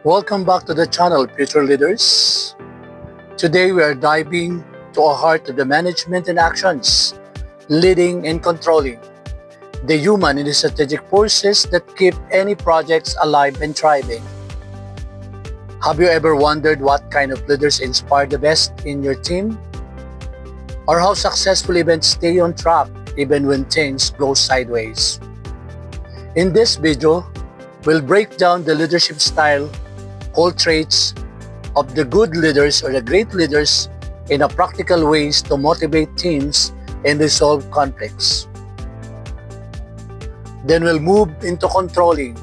Welcome back to the channel, Future Leaders. Today we are diving to the heart of the management and actions, leading and controlling, the human and the strategic forces that keep any projects alive and thriving. Have you ever wondered what kind of leaders inspire the best in your team? Or how successful events stay on track even when things go sideways? In this video, we'll break down the leadership style, core traits of the good leaders or the great leaders in a practical ways to motivate teams and resolve conflicts. Then we'll move into controlling,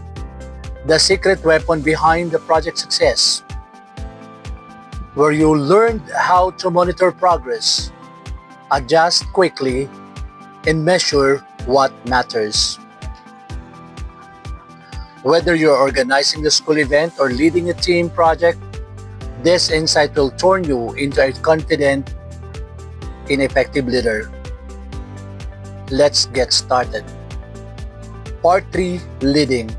the secret weapon behind the project success, where you learned how to monitor progress, adjust quickly, and measure what matters. Whether you're organizing the school event or leading a team project, this insight will turn you into a confident and effective leader. Let's get started. Part 3, Leading.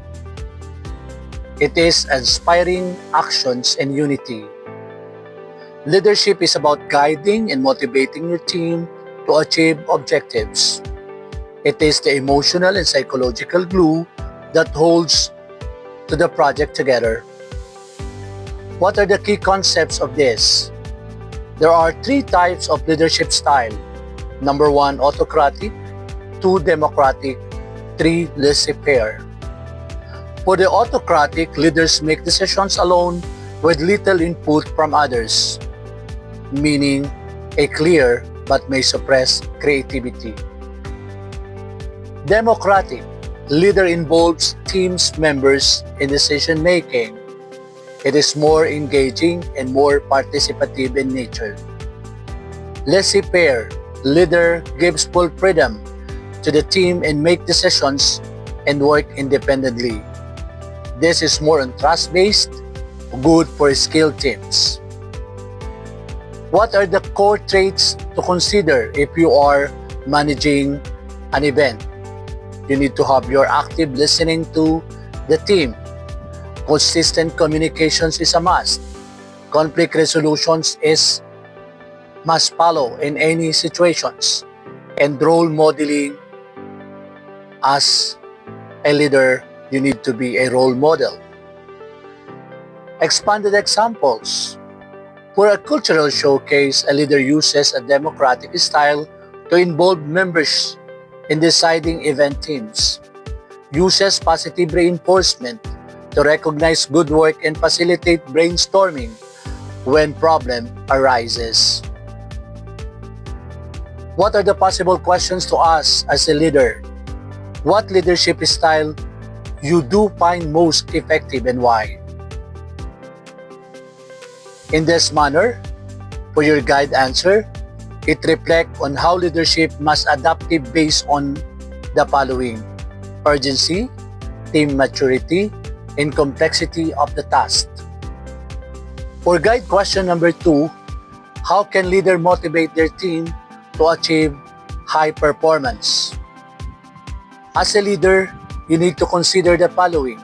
It is inspiring actions and unity. Leadership is about guiding and motivating your team to achieve objectives. It is the emotional and psychological glue that holds to the project together. What are the key concepts of this? There are 3 types of leadership style. Number 1, autocratic. 2, democratic. 3, laissez-faire. For the autocratic, leaders make decisions alone with little input from others, meaning a clear but may suppress creativity. Democratic leader involves team's members in decision making. It is more engaging and more participative in nature. Laissez-faire leader gives full freedom to the team and make decisions and work independently. This is more on trust-based, good for skilled teams. What are the core traits to consider if you are managing an event? You need to have your active listening to the team. Consistent communications is a must. Conflict resolutions is must follow in any situations. And role modeling, as a leader, you need to be a role model. Expanded examples. For a cultural showcase, a leader uses a democratic style to involve members in deciding event teams, uses positive reinforcement to recognize good work and facilitate brainstorming when problem arises. What are the possible questions to ask as a leader? What leadership style you do find most effective and why? In this manner, for your guide answer, it reflects on how leadership must adapt based on the following: urgency, team maturity, and complexity of the task. For guide question number 2, how can leader motivate their team to achieve high performance? As a leader, you need to consider the following.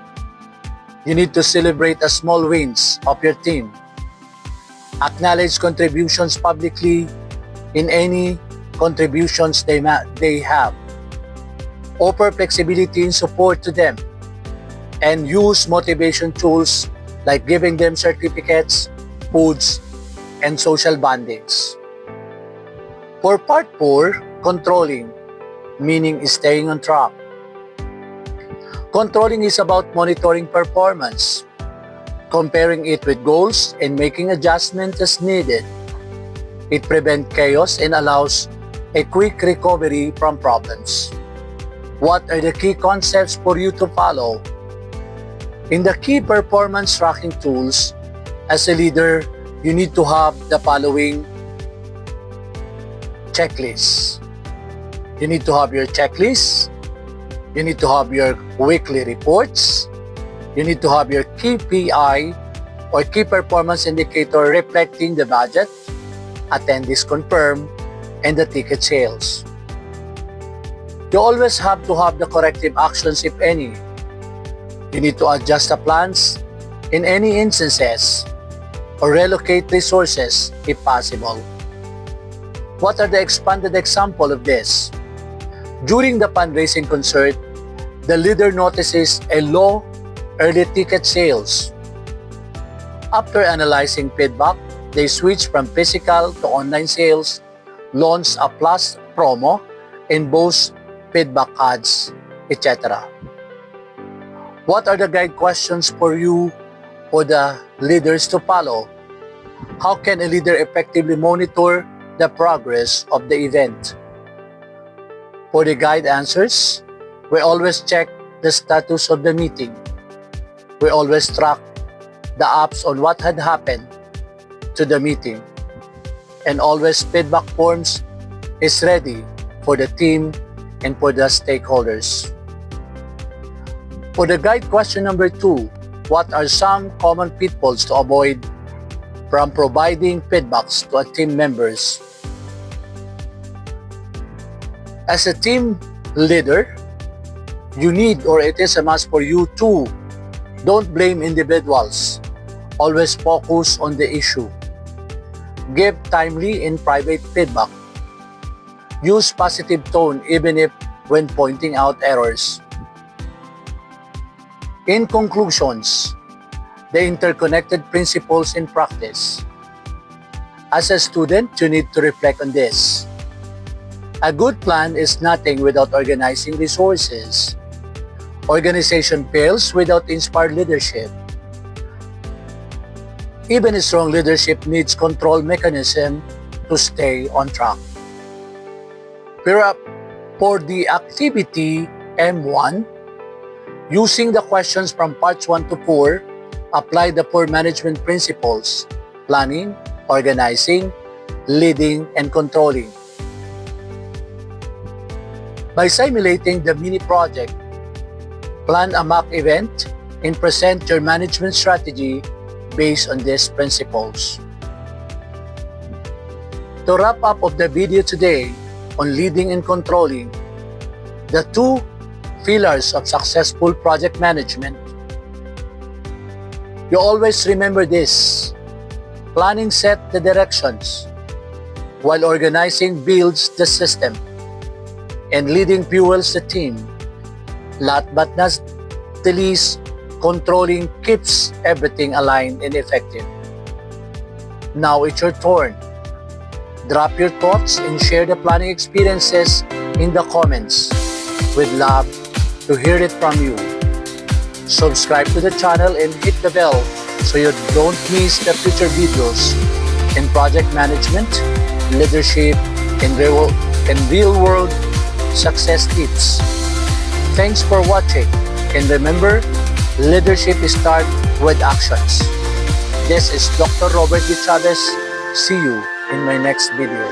You need to celebrate the small wins of your team. Acknowledge contributions publicly in any contributions they have. Offer flexibility and support to them. And use motivation tools like giving them certificates, foods, and social bondings. For part 4, controlling, meaning staying on track. Controlling is about monitoring performance, comparing it with goals, and making adjustments as needed. It prevents chaos and allows a quick recovery from problems. What are the key concepts for you to follow? In the key performance tracking tools, as a leader, you need to have the following checklists. You need to have your checklist. You need to have your weekly reports. You need to have your KPI or key performance indicator reflecting the budget, attendees confirmed, and the ticket sales. You always have to have the corrective actions if any. You need to adjust the plans in any instances or relocate resources if possible. What are the expanded example of this? During the fundraising concert, the leader notices a low early ticket sales. After analyzing feedback, they switch from physical to online sales, launch a plus promo, and boast feedback ads, etc. What are the guide questions for you for the leaders to follow? How can a leader effectively monitor the progress of the event? For the guide answers, we always check the status of the meeting. We always track the apps on what had happened to the meeting. And always feedback forms is ready for the team and for the stakeholders. For the guide question number 2, what are some common pitfalls to avoid from providing feedbacks to team members? As a team leader, you need, or it is a must for you to, don't blame individuals. Always focus on the issue. Give timely and private feedback. Use positive tone even if when pointing out errors. In conclusions, the interconnected principles in practice. As a student, you need to reflect on this. A good plan is nothing without organizing resources. Organization fails without inspired leadership. Even a strong leadership needs control mechanism to stay on track. For the activity M1, using the questions from parts 1 to 4, apply the 4 management principles: planning, organizing, leading, and controlling. By simulating the mini project, plan a mock event and present your management strategy based on these principles. To wrap up of the video today on leading and controlling, the 2 pillars of successful project management. You always remember this. Planning sets the directions, while organizing builds the system, and leading fuels the team. Last but not the least, controlling keeps everything aligned and effective. Now it's your turn. Drop your thoughts and share the planning experiences in the comments. We'd love to hear it from you. Subscribe to the channel and hit the bell so you don't miss the future videos in project management, leadership, and real-world success tips. Thanks for watching, and remember, leadership starts with actions. This is Dr. Robert D. Chavez. See you in my next video.